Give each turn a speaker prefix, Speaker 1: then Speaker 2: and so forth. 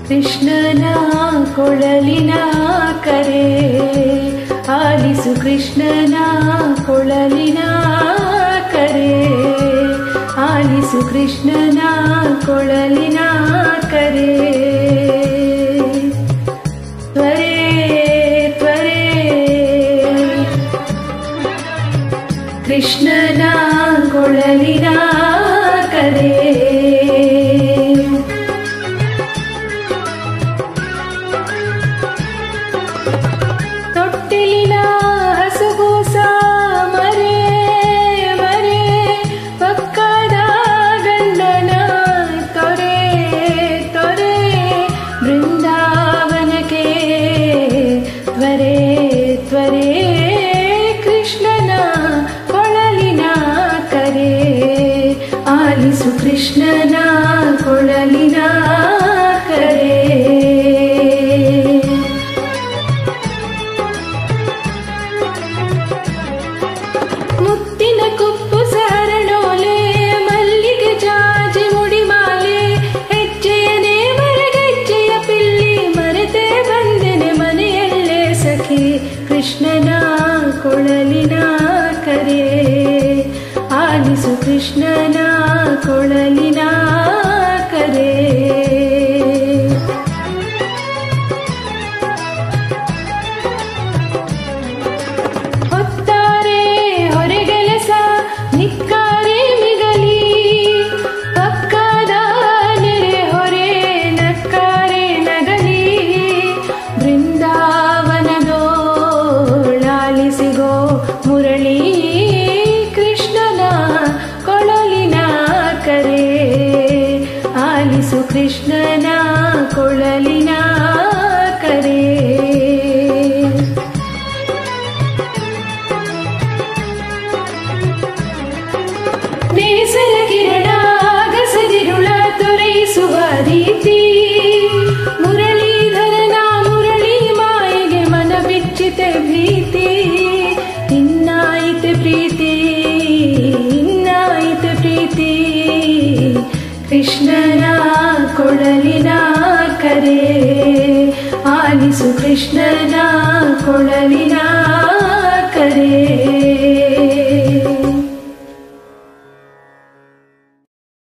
Speaker 1: ಕೃಷ್ಣನ ಕೊಳಲಿನ ಕರೆ ಆಲಿಸು ಕೃಷ್ಣನ ಕೊಳಲಿನ ಕರೆ ಆಲಿಸು ಕೃಷ್ಣನ ಕೊಳಲಿನ ಕರೆ ತ್ವರೆ ತ್ವರೆ ಕೃಷ್ಣನ ಕೊಳಲಿನ ಕರೆ ಆಲಿಸು ಕೃಷ್ಣನ ಕೊಳಲಿನ ಕರೆ ಮುತ್ತಿನ ಕುಪ್ಪು ಸರಳೋಲೆ ಮಲ್ಲಿಗೆ ಜಾಜಿ ಮುಡಿಮಾಲೆ ಹೆಜ್ಜೆಯನೇ ಮರಗೆಜ್ಜೆಯ ಪಿಲ್ಲಿ ಮರೆತೇ ಬಂದೆನೆ ಮನೆಯಲ್ಲೇ ಸಖಿ ಕೃಷ್ಣನ ಕೊಳಲಿನ ಕರೆ ಆಲಿಸು ಕೃಷ್ಣನ ಕೊಳಲಿನ ಕರೆ ಹೊತ್ತಾರೆ ಹೊರೆಗೆಲಸ ನಿಕ್ಕಾರೆ ಮಿಗಲಿ ಪಕ್ಕದ ನೆರೆ ಹೊರೆ ನಕ್ಕಾರೆ ನಗಲಿ ಬೃಂದಾವನದೋಳಾಲಿಸಿಗೋ ಮುರಳಿ ಆಲಿಸು ಕೃಷ್ಣನ ಕೊಳಲಿನ ಕರೆ ನೇಸರ ಕಿರಣ ಗಸದಿರುಳ ತೊರೆಯಿಸುವ ರೀತಿ ಮುರಳೀಧರನ ಮುರಳಿ ಮಾಯೆಗೆ ಮನ ಬಿಚ್ಚಿತೆ ಭೀತಿ ಇನ್ನಾಯಿತೆ ಪ್ರೀತಿ ಇನ್ನಾಯಿತೆ ಪ್ರೀತಿ ಕೃಷ್ಣನ ಕೊಳಲಿನ ಕರೆ ಆಲಿಸು ಕೃಷ್ಣನ ಕೊಳಲಿನ ಕರೆ